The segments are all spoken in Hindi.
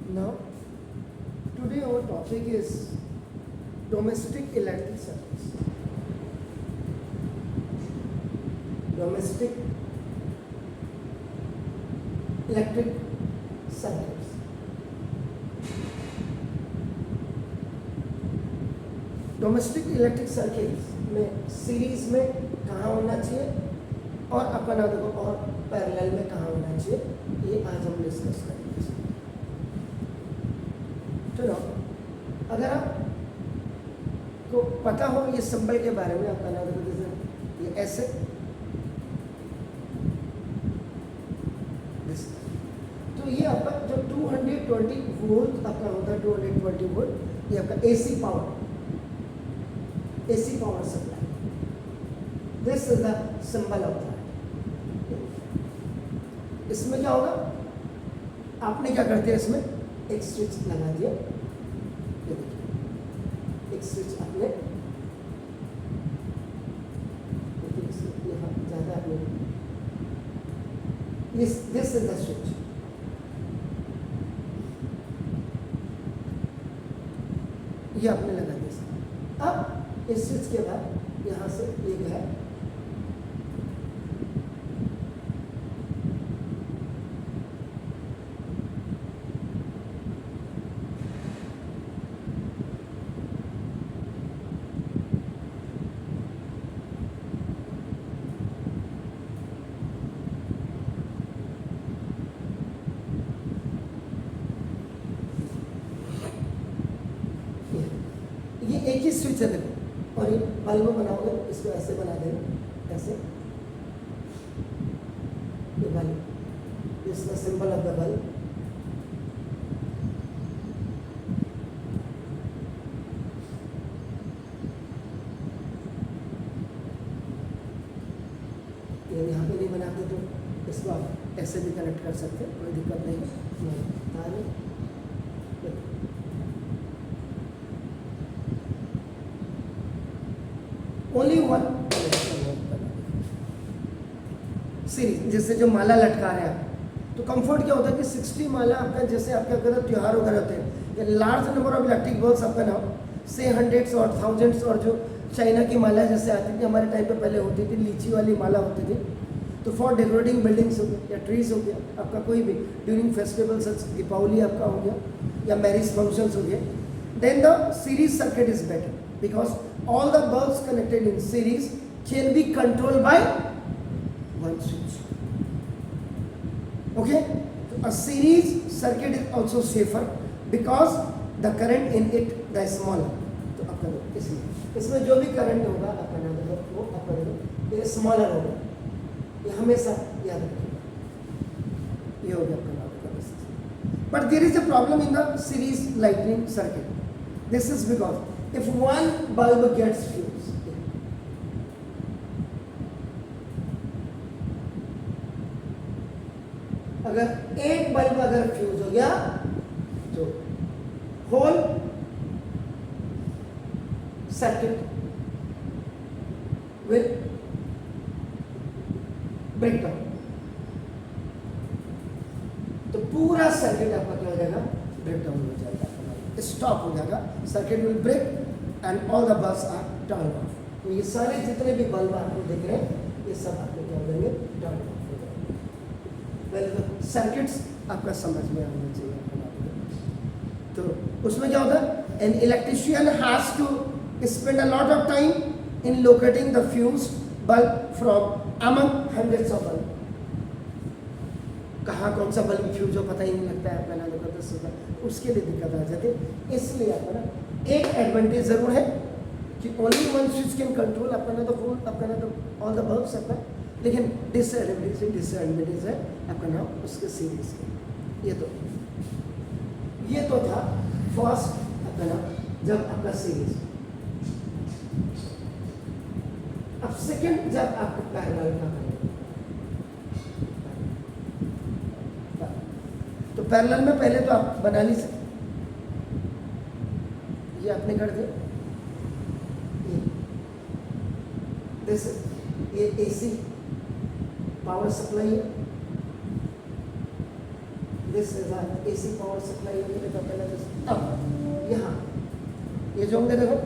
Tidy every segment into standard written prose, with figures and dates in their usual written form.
Now, today our topic is domestic electric circuits. Domestic electric circuits. Domestic electric circuits में सीरीज में कहाँ होना चाहिए और अपन देखो और पैरेलल में कहाँ होना चाहिए, ये आज हम डिस्कस करेंगे। चलो, अगर आपको पता हो ये सिंबल के बारे में, आपका नाम देखो ये ऐसे, तो ये आपका जो 220 वोल्ट आपका होता है, 220 वोल्ट, ये आपका AC power supply. This is the symbol of that. इसमें क्या होगा, आपने क्या करते हैं, इसमें एक स्विच लगा दिया, ये देखिए एक स्विच आपने यहाँ ज़्यादा आपने, दिस इज द स्विच। ये आपने लगा दिया। अब इस स्विच के बाद यहाँ से एक है, ये एक ही स्विच है देखो, और ये बल्ब बनाओगे इसको ऐसे बना देना, ऐसे ये bulb, this is the symbol of the bulb. ये यहाँ पे नहीं बनाते तो इसको आप ऐसे भी कनेक्ट कर सकते हैं, कोई दिक्कत नहीं है। ओनली वन सीरीज, जैसे जो माला लटका रहे हैं आप, तो कंफर्ट क्या होता है कि 60 माला आपका, जैसे आपके अगर त्योहार वगैरह होते हैं या large number of electric bulbs आपका ना हो, से हंड्रेड्स और थाउजेंड्स, और जो चाइना की माला जैसे आती थी, हमारे टाइम पे पहले होती थी, लीची वाली माला होती थी, तो फॉर डेकोरेटिंग बिल्डिंग्स हो गया या ट्रीज हो गया आपका, कोई भी ड्यूरिंग फेस्टिवल सच दीपावली आपका हो गया या मैरिज फंक्शंस हो गए, then the series circuit is better because all the bulbs connected in series can be controlled by one switch. Okay, so a series circuit is also safer because the current in it the smaller. तो आपका इसमें जो भी करंट होगा आपका ना वो आपका ये स्मॉलर होगा, ये हमेशा याद रखिएगा, ये हो गया आपका। But there is a problem in the series lightning circuit. This is because if one bulb gets fused, अगर एक बल्ब अगर फ्यूज हो गया तो whole circuit will break down, तो पूरा सर्किट आपका क्या हो जाएगा, ब्रेक डाउन हो जाएगा, स्टॉप हो जाएगा, circuit will break and all the bulbs are turn off. तो ये सारे जितने भी बल्ब आपको दिख रहे हैं ये सब आपको क्या हो जाएंगे, टर्न ऑफ हो जाएंगे। वेल, सर्किट्स आपका समझ में आना चाहिए। तो उसमें क्या होता है, an electrician has to spend a lot of time in locating the fuse bulb from among hundreds of bulb. कहाँ कौन सा बल्ब फ्यूज हो पता ही नहीं लगता है, अपना देखो उसके लिए दिक्कत आ जाती है। इसलिए अपना एक एडवांटेज जरूर है कि only one switch can control अपना तो फुल अपना तो ऑल द बल्ब्स अपना, लेकिन डिसएडवांटेज है आपका नाम उसके सीरीज के। ये तो था फर्स्ट अपना जब आपका सीरीज। अब सेकंड जब आपको पैरेलल का करेंगे, तो पैरेलल में पहले तो आप बना ली सकते, ये आपने कर दिया, ये एसी पावर सप्लाई है, this is AC power supply होगी तो पहले अब यहाँ ये जो होंगे देखो,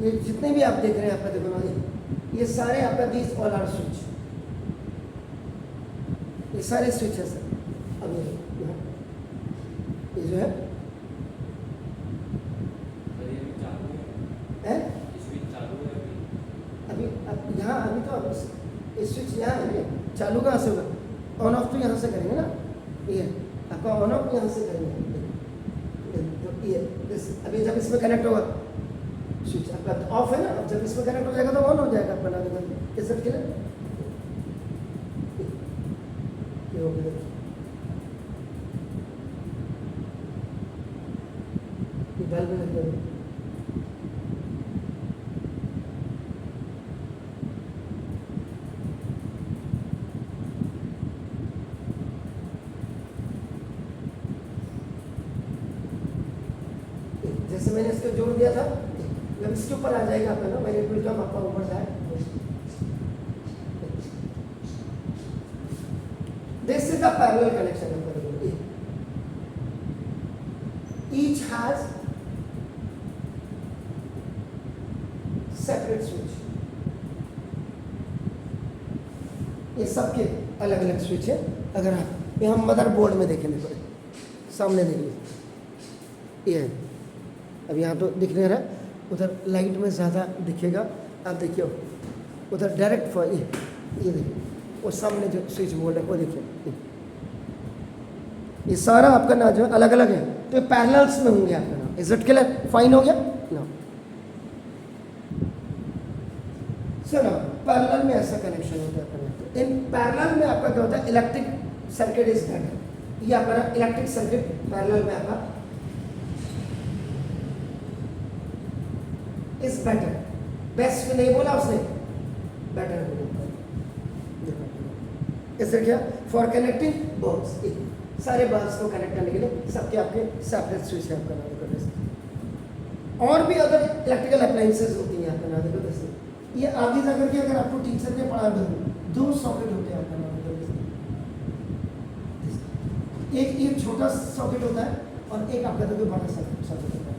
ये जितने भी आप देख रहे हैं आपका देखो ना, ये सारे आपका दीज ऑल आर स्विच, ये सारे स्विच है सर। अब ये जो है अभी अब यहाँ अभी तो अब स्विच यहाँ है, चालू कहाँ से होगा, ऑन ऑफ तो यहाँ से करेंगे ना, ये आपका ऑन ऑफ यहाँ से करेंगे, तो ये अभी जब इसमें कनेक्ट होगा स्विच आपका ऑफ है ना, अब जब इसमें कनेक्ट हो जाएगा तो ऑन हो जाएगा आपका ना, कैसे के लिए ये हो गया, ये बल्ब लग गया। जैसे मैंने इसको जोड़ दिया था, जब इसके ऊपर आ जाएगा आपका ना, मैंने बिल्कुल कम आपका ऊपर जाए, this is the parallel connection. Each has separate switch, ये सबके अलग अलग स्विच है। अगर आप ये हम मदरबोर्ड में देखेंगे तो सामने देखिए, ये है अब यहाँ तो दिख नहीं रहा, उधर लाइट में ज़्यादा दिखेगा, आप देखिए उधर डायरेक्ट फॉर ये देखिए वो सामने जो स्विच बोर्ड है वो देखिए, ये सारा आपका ना जो अलग अलग है, तो ये पैरेलल्स में होंगे आपका ना। इज इट क्लियर, फाइन हो गया ना। सुनो पैरेलल में ऐसा कनेक्शन होता है, इन पैरेलल में आपका क्या होता है, इलेक्ट्रिक सर्किट इज बेटर, ये आपका इलेक्ट्रिक सर्किट पैरेलल में आपका इज बेटर, बेस्ट नहीं बोला उसने, बेटर बोला। इससे क्या, फॉर कनेक्टिंग बल्ब्स, सारे बल्ब्स को कनेक्ट करने के लिए सबके आपके सेपरेट स्विच है आपका नाम देखो। और भी अदर इलेक्ट्रिकल अप्लायंसेस होती हैं आपका नाम देखो, जैसे ये आगे जाकर के अगर आपको टीचर ने पढ़ा दो सॉकेट होते हैं आपका नाम देखो, एक ये छोटा सॉकेट होता है और एक आपका देखो बड़ा सॉकेट होता है।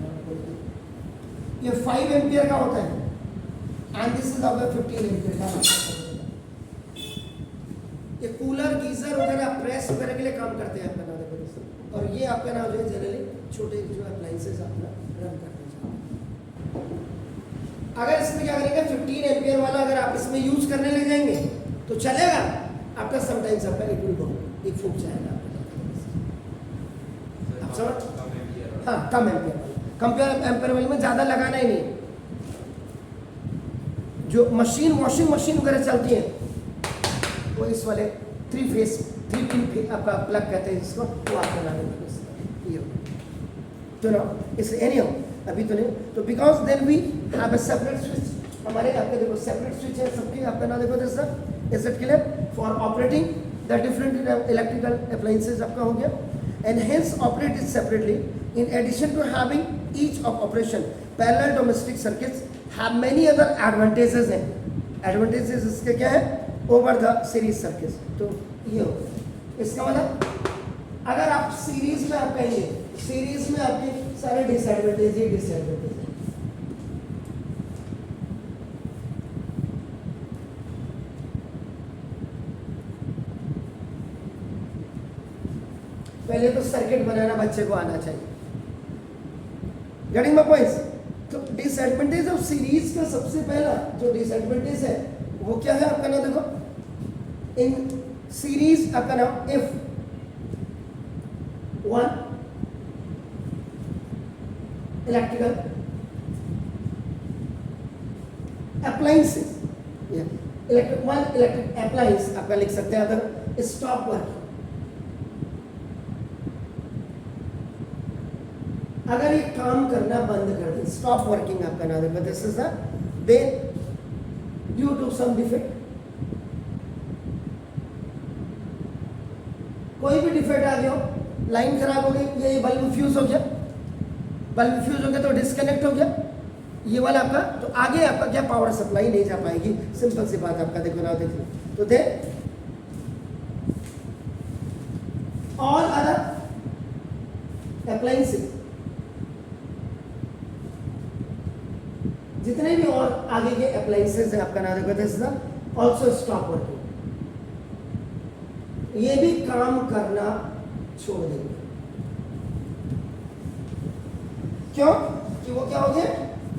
ये 5 एम्पियर का होता है and this is about 15 ampere का। ये कूलर गीजर वगैरह प्रेस वगैरह के लिए काम करते हैं आपका नाम देखो, और ये आपका नाम जो है जनरली छोटे जो अप्लायंसेस अपना रन करते हैं। अगर इसमें क्या करेंगे, 15 एम्पियर वाला अगर आप इसमें यूज करने लग जाएंगे तो चलेगा, आपका समटाइम्स आपका इट विल गो, एक फूक जाएगा आप समझ। हाँ कम एम्पियर वाला, कंपेयर एम्पियर वाले में ज़्यादा लगाना ही नहीं। जो मशीन वॉशिंग मशीन वगैरह चलती है वो इस वाले 3 पिन आपका प्लग कहते हैं इसको, वो आप लगा देंगे ये तो ना, इस एनी हो अभी तो नहीं, तो because then we have a separate switch, हमारे आपके देखो सेपरेट स्विच है सबके आपका ना देखो this is it clear, for operating the different electrical appliances आपका हो गया, and hence operate it separately. In addition to having each of operation, parallel domestic circuits have many other advantages हैं। Advantages इसके क्या है, over the series circuits। तो ये हो, इसका मतलब अगर आप सीरीज में आप कहेंगे, सीरीज में आपके सारे डिसएडवांटेज ही डिसएडवांटेज है। पहले तो सर्किट बनाना बच्चे को आना चाहिए, गेटिंग माय पॉइंट्स। तो डिसएडवांटेज ऑफ सीरीज का सबसे पहला जो डिसएडवांटेज है वो क्या है आपका नाम देखो, इन सीरीज आपका नाम if one electrical appliances, electric appliance आपका लिख सकते हैं अगर स्टॉप वर्किंग, अगर ये काम करना बंद कर दे, स्टॉप वर्किंग आपका नाम है, this is they due to some defect, कोई भी डिफेक्ट आ गया हो, लाइन खराब हो गई या ये बल्ब फ्यूज हो गया, बल्ब फ्यूज हो गया तो डिस्कनेक्ट हो गया ये वाला आपका, तो आगे आपका क्या पावर सप्लाई नहीं जा पाएगी, सिंपल सी बात आपका। देखो ना, देखिए तो दे ऑल अदर अप्लायंसेस, जितने भी और आगे के अप्लायंसेस है आपका नाम देखो, दिस ऑल्सो स्टॉप वर्किंग, ये भी काम करना छोड़ देंगे। क्यों? कि वो क्या हो गया,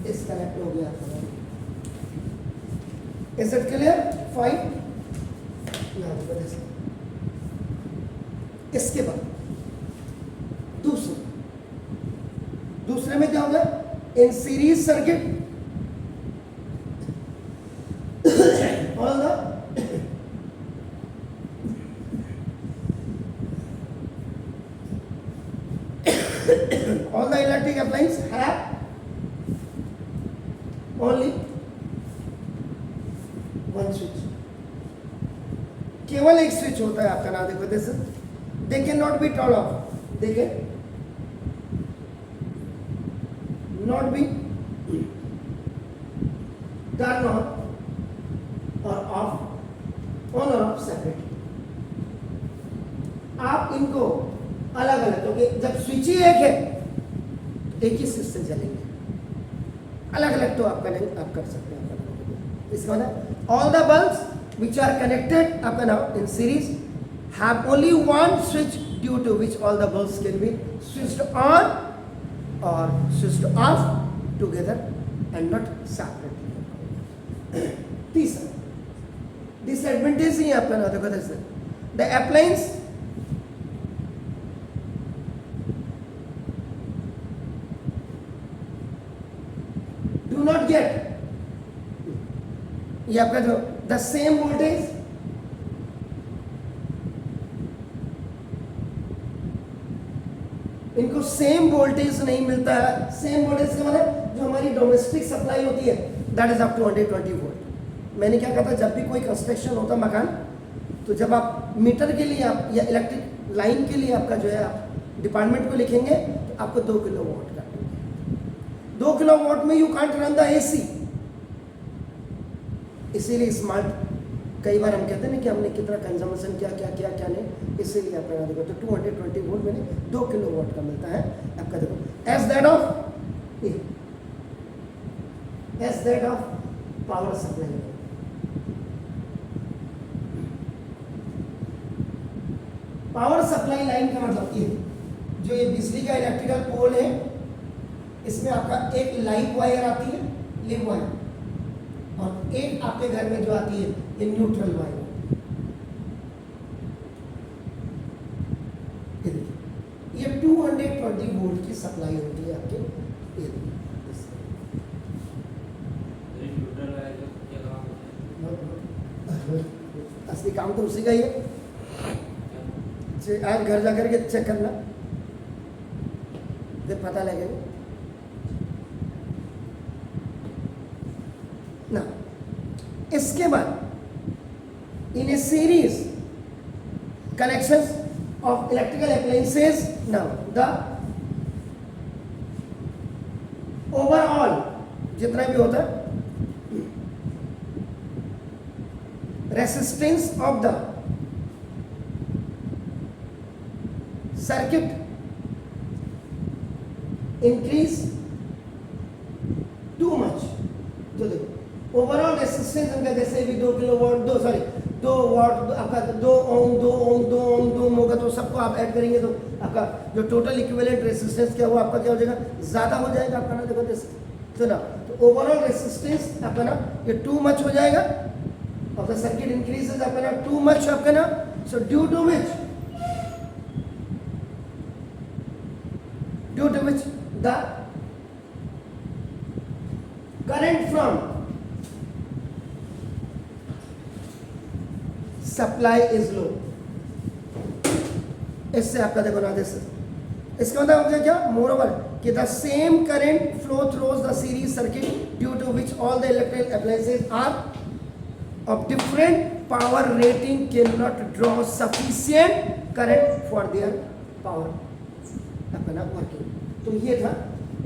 डिस्कनेक्ट हो गया। Is it clear? फाइन। इसके बाद दूसरे में क्या होगा, in series circuit all the all the electric appliances have only one switch, केवल एक स्विच होता है आपका नाम देखो, this they can not be turn off, they can not be turn on और ऑफ, ऑन और ऑफ सेपरेट। आप इनको अलग अलग, क्योंकि जब स्विच ही एक है तो एक ही स्विच से चलेंगे, अलग अलग तो आप करेंगे, आप कर सकते हैं। इसका मतलब all the bulbs which are connected up and out in series have only one switch due to which all the bulbs can be switched on or switched off together and not separately. तीसरा disadvantage ही आपका ना देखो, जैसे the appliance do not get ये आपका जो द सेम वोल्टेज, इनको सेम वोल्टेज नहीं मिलता है। सेम वोल्टेज का मतलब जो हमारी डोमेस्टिक सप्लाई होती है that is up to 120 volt. मैंने क्या कहा था, जब भी कोई कंस्ट्रक्शन होता मकान, तो जब आप मीटर के लिए आप या इलेक्ट्रिक लाइन के लिए आपका जो है आप डिपार्टमेंट को लिखेंगे तो आपको 2 किलोवाट का, 2 किलोवाट में you can't run the AC. इसीलिए स्मार्ट, कई बार हम कहते हैं ना कि हमने कितना कंजम्पशन क्या क्या क्या क्या नहीं, इसीलिए आप लगा देखो तो 220 वोल्ट में 2 किलोवाट का मिलता है आपका। देखो as that of power supply. Power supply line का मतलब ये जो ये बिजली का इलेक्ट्रिकल पोल है, इसमें आपका एक लाइव वायर आती है, लिव वायर, और एक आपके घर में जो आती है ये न्यूट्रल वायर। ये 220 वोल्ट की सप्लाई होती है आपके। असली काम तो उसी का ही है, आज घर जाकर के चेक करना, फिर पता लगेगा ना। इसके बाद in a series connections of electrical appliances, now the overall जितना भी होता है resistance of the circuit increase too much. तो देखो ओवरऑल रेसिस्टेंस उनका जैसे भी 2 किलोवाट 2 वाट आपका 2 ओम होगा, तो सबको आप ऐड करेंगे तो आपका जो टोटल इक्विवेलेंट रेसिस्टेंस क्या हुआ आपका क्या हो जाएगा, ज़्यादा हो जाएगा आपका ना। देखो जैसे तो ना, तो ओवरऑल रेसिस्टेंस आपका ना ये टू मच हो जाएगा और द सर्किट इंक्रीजेज आपका ना टू मच आपका ना। So due to which the current from supply is low। इससे आपका देखो ना, इसका मतलब हो गया क्या, मोर ओवर कि the same current flow through the series circuit due to which all the electrical appliances are of different power rating can not draw sufficient current for their power अपना वर्किंग। तो ये था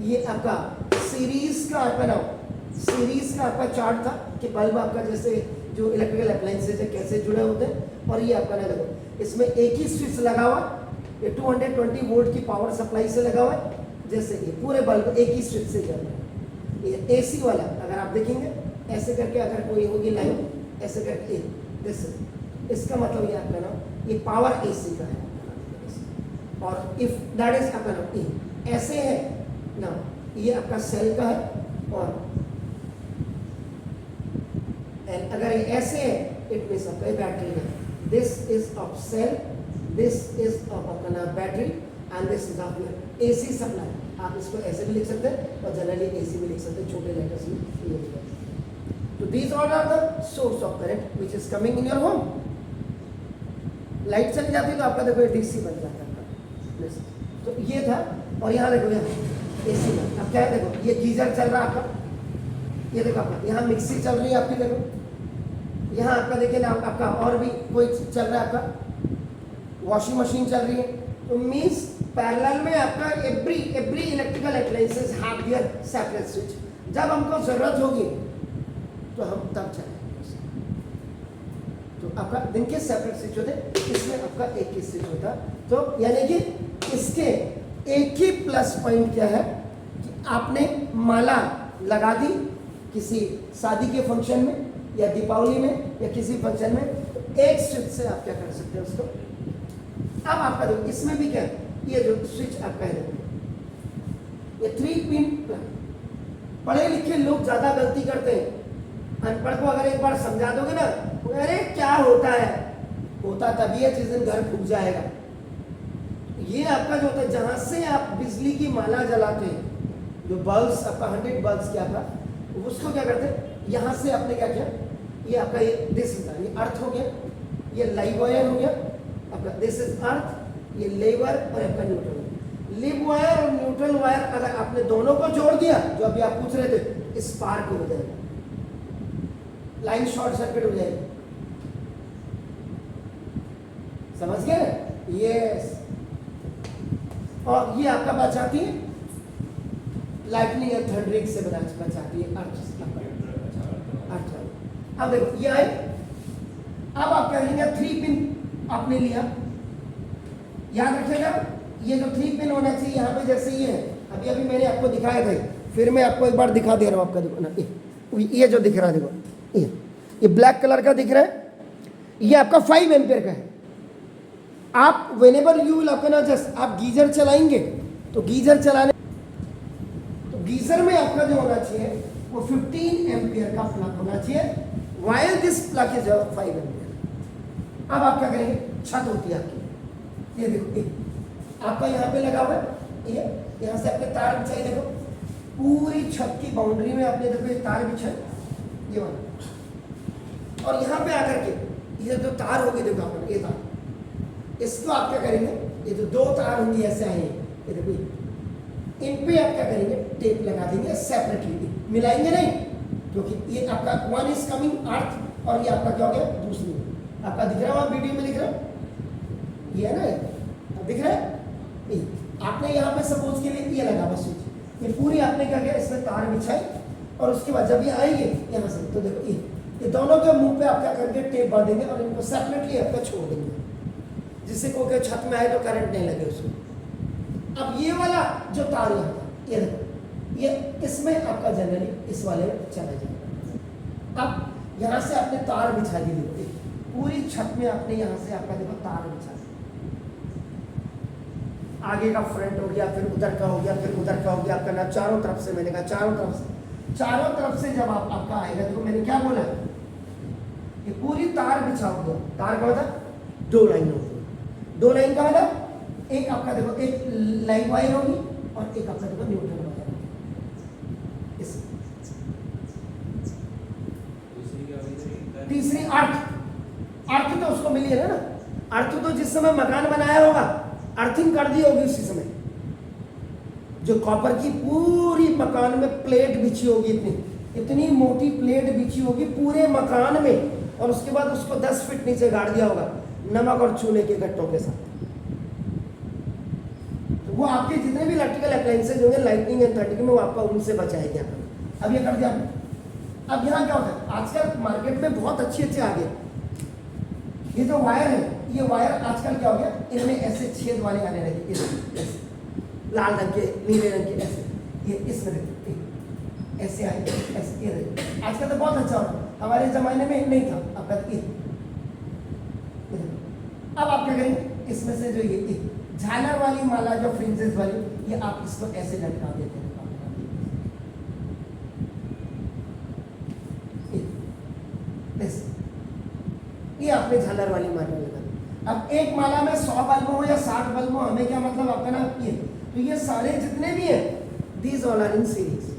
ये आपका सीरीज का आपका नाम, सीरीज का आपका चार्ट था कि बल्ब आपका जैसे जो इलेक्ट्रिकल अप्लायंसेज है कैसे जुड़े होते हैं। और ये आपका ना देखो इसमें एक ही स्विच लगा हुआ, ये 220 वोल्ट की पावर सप्लाई से लगा हुआ है, जैसे ये पूरे बल्ब एक ही स्विच से जल रहा है। ये एसी वाला अगर आप देखेंगे ऐसे करके अगर कोई होगी लाइन ऐसे करके दिस, इसका मतलब ये आपका नाम ये पावर एसी का है। और इफ दैट इज आपका नाम ऐसे है ना, ये आपका सेल का है। और अगर ये ऐसे है इट मीन्स आपका बैटरी है। This is of cell, this is of अपना battery and this is of AC supply. आप इसको ऐसे भी लिख सकते हैं और जनरली एसी भी लिख सकते हैं, छोटे लेटर्स में यूज करते हैं। तो these all are the source of current which is coming in your home. Light चली जाती है तो आपका देखो डीसी बन जाता है। तो ये था। और यहाँ देखो यहाँ एसी में अब क्या है, देखो ये गीजर चल रहा है आपका, ये देखो आपका यहाँ मिक्सी चल रही है आपकी, देखो यहाँ आपका देखिए ना आपका और भी कोई चल रहा है, आपका वॉशिंग मशीन चल रही है। तो मीन्स पैरेलल में आपका every electrical appliances have their separate switch. जब हमको जरूरत होगी तो हम तब चलाएंगे। तो आपका दिन के सेपरेट स्विच होते, इसमें आपका एक ही स्विच होता। तो यानी कि इसके एक ही प्लस पॉइंट क्या है कि आपने माला लगा दी किसी शादी के फंक्शन में या दीपावली में या किसी फंक्शन में, तो एक स्विच से आप क्या कर सकते हैं उसको। अब आपका देखो इसमें भी क्या है, ये जो स्विच आपका है ये 3 पिन। पढ़े लिखे लोग ज्यादा गलती करते हैं, अनपढ़ को अगर एक बार समझा दोगे ना, अरे क्या होता है, होता तभी है जिस दिन घर फूक जाएगा। ये आपका जो होता है जहां से आप बिजली की माला जलाते हैं, जो बल्ब्स आपका 100 बल्ब्स क्या था, उसको क्या करते हैं, यहाँ से आपने क्या किया, ये आपका ये दिस इज ये अर्थ हो गया, ये लाइव वायर हो गया आपका, दिस इज अर्थ, ये लेवर और आपका न्यूट्रल। लिव वायर और न्यूट्रल वायर अगर आपने दोनों को जोड़ दिया, जो अभी आप पूछ रहे थे, स्पार्क हो जाएगा, लाइन शॉर्ट सर्किट हो जाएगी। समझ गए? यस। और ये आपका बचाती है लाइटनिंग एंड थंडरिंग से बचाती है अर्थ। अब देखो ये आए, अब आप क्या करेंगे, 3 पिन आपने लिया, याद रखिएगा ये जो 3 पिन होना चाहिए यहाँ पे, जैसे ये है अभी अभी मैंने आपको दिखाया था, फिर मैं आपको एक बार दिखा दे रहा हूँ। आपका देखो ना ये जो दिख रहा है, देखो ये ब्लैक कलर का दिख रहा है, ये आपका 5 एम्पियर का है। आप व्हेनेवर यू विल अपना जस्ट आप गीजर चलाएंगे तो गीजर चलाने तो गीजर में आपका जो होना चाहिए वो 15 एम्पियर का प्लग होना चाहिए, while this plug is 5 ampere. अब आप क्या करेंगे, छत होती है आपकी, ये देखो आपका यहाँ पे लगा हुआ है, ये यहाँ से आपके तार बिछाई, देखो पूरी छत की बाउंड्री में आपने देखो ये तार बिछाए, ये वाला, और यहाँ पे आकर के ये जो तार होगी, देखो आप ये तार, इसको आप क्या करेंगे, ये जो 2 तार होंगी ऐसे आएंगे, ये देखो इन पे आप क्या करेंगे, टेप लगा देंगे सेपरेटली, मिलाएंगे नहीं, क्योंकि ये आपका 1 इज कमिंग अर्थ और ये आपका क्या हो गया दूसरी। आपका दिख रहा है वहाँ वीडियो में दिख रहा है, ये है ना, दिख रहा है, आपने यहाँ पे सपोज के लिए ये लगा बस स्विच, ये पूरी आपने क्या किया, इसमें तार बिछाई, और उसके बाद जब ये आएंगे यहाँ से, तो देखो ये दोनों के मुंह पे आप क्या करेंगे, टेप बांधेंगे और इनको सेपरेटली आपका छोड़ देंगे, जिससे कोई छत में आए तो करंट नहीं लगे उसको। अब ये वाला जो तार यहाँ था, ये देखो ये इसमें आपका जनरली इस वाले में चला जाएगा। अब यहाँ से आपने तार बिछा दी, पूरी छत में आपने यहाँ से आपका देखो तार बिछा दी, आगे का फ्रंट हो गया, फिर उधर का हो गया, फिर उधर का हो गया, आपका ना चारों तरफ से, मैंने कहा चारों तरफ से जब आपका आएगा, देखो मैंने क्या बोला, ये पूरी तार बिछा हुआ, तार का मतलब 2 लाइन होगी, 2 लाइन का मतलब एक आपका देखो एक लाइन वायर होगी और एक आपका देखो न्यूट्रल वायर होगी। तीसरी अर्थ तो उसको मिली है ना, अर्थ तो जिस समय मकान बनाया होगा अर्थिंग कर दी होगी उसी समय, जो कॉपर की पूरी मकान में प्लेट बिछी होगी, इतनी मोटी प्लेट बिछी होगी पूरे मकान में, और उसके बाद उसको 10 फीट नीचे गाड़ दिया होगा नमक और चूने के गट्टों के साथ। तो वो आपके जितने भी इलेक्ट्रिकल अप्लायंसेज होंगे लाइटनिंग एंड थर्टी में वो आपका उनसे बचाएगी आपका। अब ये कर दिया आपने। अब यहाँ क्या होता है, आजकल मार्केट में बहुत अच्छे आ गए ये जो वायर है, ये वायर आजकल क्या हो गया, इनमें ऐसे छेद वाले आने लगे, ऐसे लाल रंग के, नीले रंग के, ऐसे ये इसमें ऐसे आए, ऐसे ये रहे। आजकल तो बहुत अच्छा होता है, हमारे जमाने में नहीं था। अब ये अब आप क्या करेंगे, इसमें से जो ये झालर वाली माला जो फ्रिंजेस वाली, ये आप इसको ऐसे लटका देते हैं। ये आपने झालर वाली माला लगा दी। अब एक माला में 100 बल्ब हो या 60 बल्ब हो, हमें क्या मतलब, आपका ना ये, तो ये सारे जितने भी हैं, these all are in series।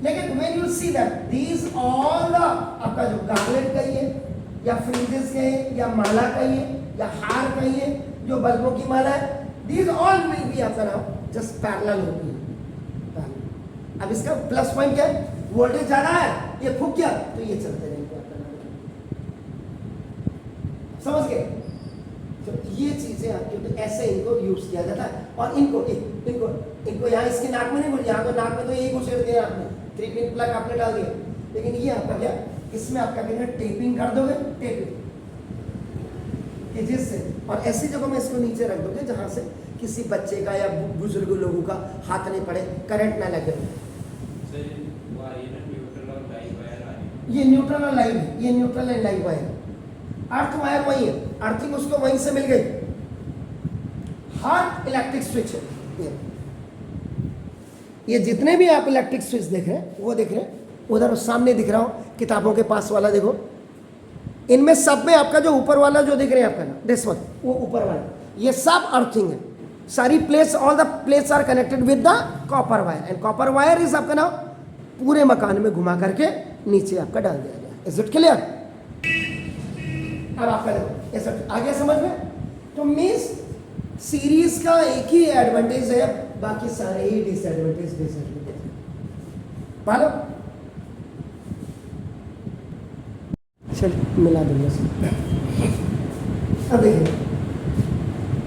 लेकिन when you see that these all the आपका जो गार्लेट कहिए या फ्रिंजेस कहिए या माला कहिए या हार कहिए, जो बल्बों की माला है, these all will be आपका नाम just parallel होगी। अब इसका प्लस पॉइंट क्या है, वोल्टेज ज्यादा है, ये फूक गया तो ये चलते रहेंगे आपका नाम। समझ गए? तो ये चीजें आपके तो ऐसे इनको यूज किया जाता है। और इनको इनको इनको यहाँ इसके नाक में नहीं बोल, यहाँ तो नाक में तो यही घुसेड़ दिया आपने, 3 पिन प्लग आपने डाल दिया। लेकिन ये आपका क्या, इसमें आपका क्या टेपिंग कर दोगे, टेपिंग कि जिससे, और ऐसी जगह में इसको नीचे रख दोगे जहां से किसी बच्चे का या बुजुर्ग लोगों का हाथ नहीं पड़े, करंट ना लगे। ये न्यूट्रल और लाइव है, ये neutral and live wire. Earth wire वही है, अर्थिंग उसको वहीं से मिल गई। हर इलेक्ट्रिक स्विच है ये जितने भी आप इलेक्ट्रिक स्विच देख रहे हैं, वो देख रहे हैं, उधर सामने दिख रहा हो किताबों के पास वाला देखो, इनमें सब में आपका जो ऊपर वाला जो दिख रहे हैं आपका ना, दिस वन, वो ऊपर वाला, ये सब अर्थिंग है। सारी plates, all the plates are connected with the copper wire, and copper wire is आपका ना पूरे मकान में घुमा करके नीचे आपका डाल दिया गया। Is it clear? अब आपका देखो ऐसा आ गया समझ में? तो मीन्स सीरीज का एक ही एडवांटेज है, बाकी सारे ही डिसएडवांटेज मानो। चलिए मिला दूंगा। अब देखिए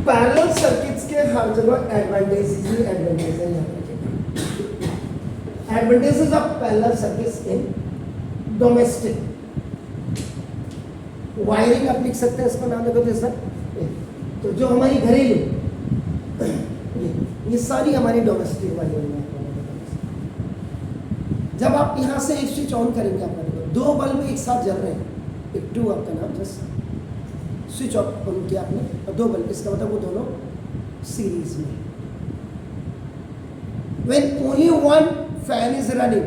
पैरेलल सर्किट्स के हर जगह एडवांटेज ही एडवांटेज है। यहाँ पे advantages of parallel circuits in domestic wiring आप लिख सकते हैं, इसका नाम देखो तो सर, तो जो हमारी घरेलू ये सारी हमारी डोमेस्टिक वायरिंग है। जब आप यहाँ से एक स्विच ऑन करेंगे, आपका देखो 2 बल्ब एक साथ जल रहे हैं, एक 2 आपका नाम जस्ट स्विच ऑफ ऑन किया आपने और 2 बल्ब, इसका मतलब वो दोनों सीरीज में। When only one fan is running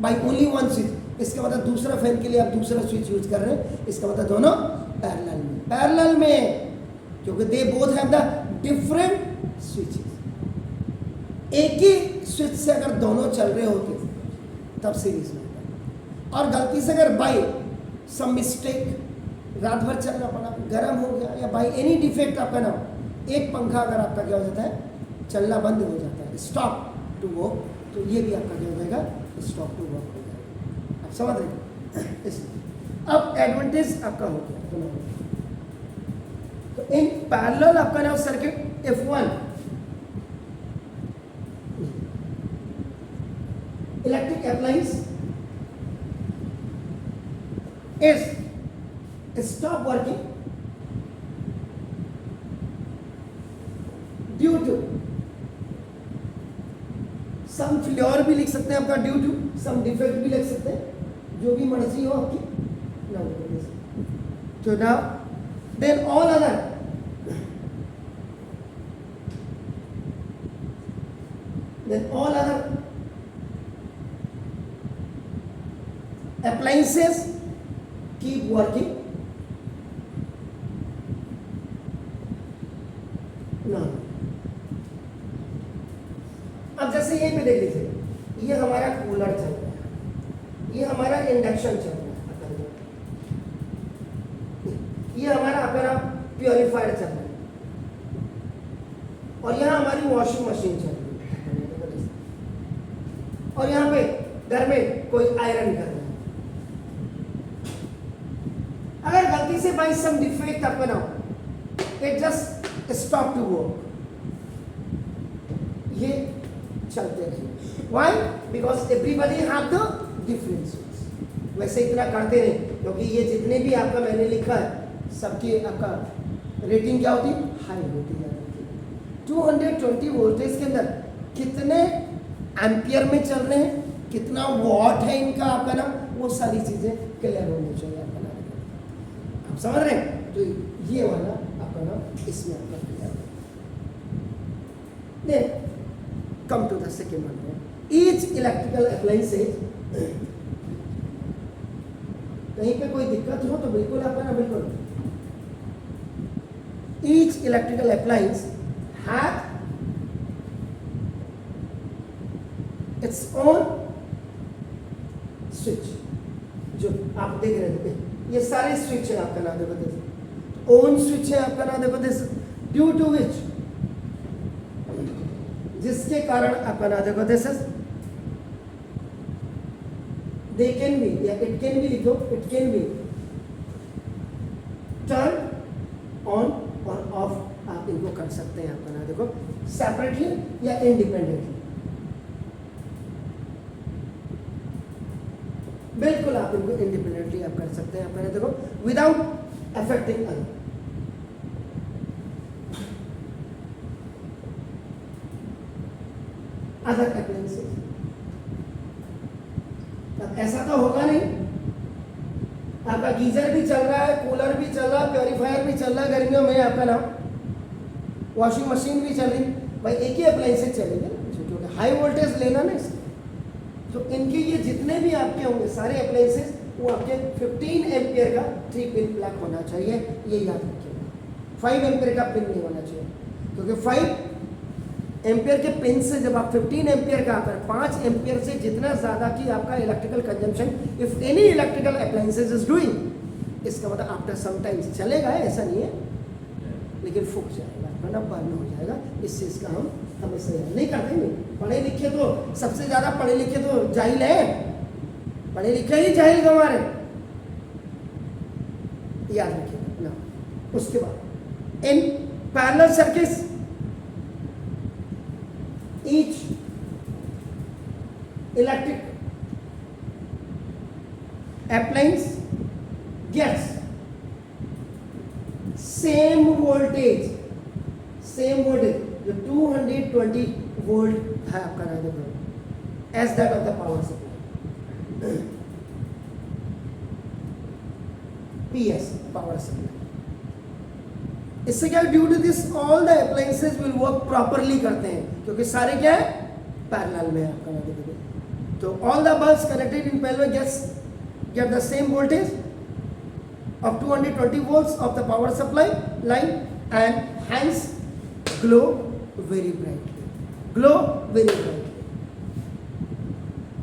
by only one switch, इसका मतलब दूसरा फैन के लिए आप दूसरा स्विच यूज कर रहे हैं, इसका मतलब दोनों पैरेलल में, क्योंकि they both have the different switches. एक ही स्विच से अगर दोनों चल रहे होते तब सीरीज में, और गलती से अगर बाई सम मिस्टेक रात भर चलना पड़ा, गर्म हो गया, या बाई एनी डिफेक्ट आपका ना, एक पंखा अगर आपका क्या हो जाता है, चलना बंद हो जाता है, स्टॉप टू वर्क, तो ये भी आपका क्या हो जाएगा, स्टॉप टू वर्क हो जाएगा। आप समझ रहे? अब एडवांटेज आपका हो गया। तो इन पैरेलल आपका नाम circuit F1 electric appliance is stop working due to some flaw भी लिख सकते हैं आपका, ड्यू टू सम डिफेक्ट भी लिख सकते हैं, जो भी मर्जी हो आपकी। तो now then all other appliances keep working now। अब जैसे यहीं पे देख लीजिए, ये हमारा कूलर चल रहा है, ये हमारा इंडक्शन चल रहा है, ये हमारा अपना प्योरीफायर चल रहा है, और यहाँ हमारी वॉशिंग मशीन चल रही है, और यहाँ पे घर में कोई आयरन कर रहा है। अगर गलती से बाई सम डिफेक्ट अपना it just stop to work, ये चलते रहेंगे। Why? Because everybody have the different source. वैसे इतना करते नहीं, क्योंकि ये जितने भी आपका मैंने लिखा है सबकी आपका रेटिंग क्या होती है? हाई होती है। 220 वोल्टेज के अंदर कितने एम्पियर में चल रहे हैं, कितना वॉट है इनका आपका ना, वो सारी चीजें क्लियर होनी चाहिए आपका ना। आप समझ रहे हैं? तो ये वाला आपका ना इसमें आपका क्लियर है। Then come to the second one. Each electrical appliances, कहीं पे कोई दिक्कत हो तो बिल्कुल आपका ना बिल्कुल। Each electrical appliance have its own switch. जो आप देख रहे थे ये सारे स्विच है आपका ना देखो दिस ओन स्विच है आपका ना देखो दिस, ड्यू टू विच, जिसके कारण आपका ना देखो this is they can be या इट कैन बी, लिखो it can be turn on और ऑफ। आप इनको कर सकते हैं आपका ना देखो सेपरेटली या इंडिपेंडेंटली। बिल्कुल आप इनको इंडिपेंडेंटली आप कर सकते हैं आपका देखो without affecting other. Other appliances. अब ऐसा तो होगा नहीं, आपका गीजर भी चल रहा है, कूलर भी चल रहा है, प्योरीफायर भी चल रहा है गर्मियों में आपका ना, वॉशिंग मशीन भी चल रही, भाई एक ही अप्लायंसेस चलेंगे ना, क्योंकि हाई वोल्टेज लेना ना इसके। तो इनके ये जितने भी आपके होंगे सारे अप्लायंसेस वो आपके 15 एम्पियर का 3 पिन प्लग होना चाहिए, ये याद रखिएगा। 5 एम्पियर का पिन नहीं होना चाहिए, क्योंकि 5 एम्पियर के पिन से जब आप 15 एम्पियर का आकर 5 एम्पियर से जितना ज़्यादा की आपका electrical consumption if any electrical appliances is doing, इसका मतलब आफ्टर सम टाइम्स चलेगा, ऐसा नहीं है, लेकिन फूक जाएगा, ना बर्न हो जाएगा। इस चीज़ का हम हमेशा याद नहीं करते। नहीं पढ़े लिखे तो सबसे ज़्यादा पढ़े लिखे तो जाहिल है, पढ़े लिखे ही जाहिल हमारे, याद रखिएगा ना। उसके बाद in parallel circuits each electric appliance gets same voltage जो 220 वोल्ट है आपका ना देखो as that of the power supply PS power supply। इससे क्या due to this all the appliances will work properly करते हैं, क्योंकि सारे क्या है पैरेलल में आपका ना देखो। तो all the bulbs connected in parallel get the same voltage of 220 volts of the power supply line and hence glow very brightly।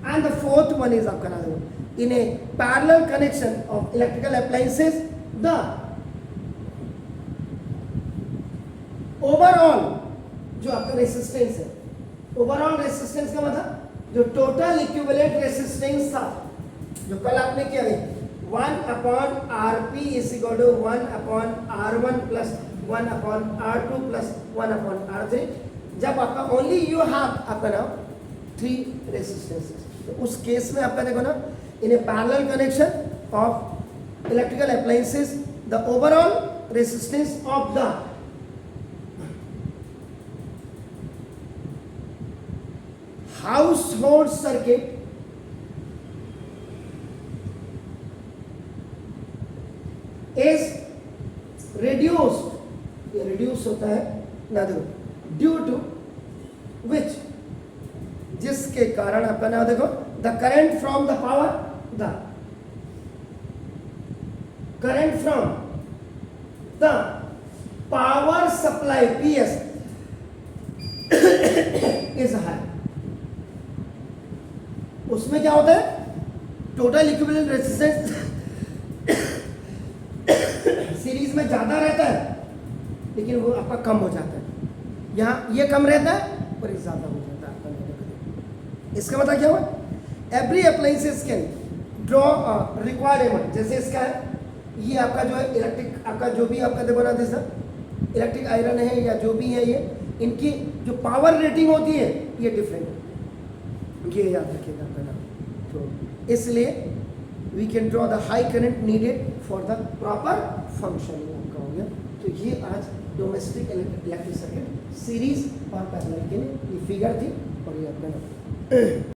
And the fourth one is आपका ना देखो in a parallel connection of electrical appliances the overall जो आपका रेसिस्टेंस है, ओवरऑल रेसिस्टेंस का मतलब जो टोटल इक्विवेलेंट रेसिस्टेंस था जो कल आपने किया है 1/Rp is equal to 1/R1 plus 1/R2 plus 1/R3। जब आपका ओनली यू हैव आपका ना 3 रेसिस्टेंसेस, तो उस केस में आपका देखो ना in a parallel connection of electrical appliances the overall resistance of the household circuit is reduced, ये reduce होता है ना देखो ड्यू टू विच, जिसके कारण आपका ना देखो the current from the power supply PS is high. उसमें क्या होता है टोटल इक्विवेलेंट रेजिस्टेंस सीरीज में ज्यादा रहता है, लेकिन वो आपका कम हो जाता है, यहाँ ये कम रहता है और ये ज्यादा हो जाता है आपका। इसका मतलब क्या हुआ every appliances can draw required amount. जैसे इसका है ये आपका जो है इलेक्ट्रिक आपका जो भी आपका देखो ना जैसा इलेक्ट्रिक आयरन है या जो भी है इनकी जो पावर रेटिंग होती है ये डिफरेंट है, ये याद रखिएगा आपका नाम। तो इसलिए we can draw the high current needed for the proper functioning आपका हो गया। तो ये आज डोमेस्टिक इलेक्ट्रिक सर्किट सीरीज और पैरेलल के लिए ये फिगर थी और ये आपका नाम।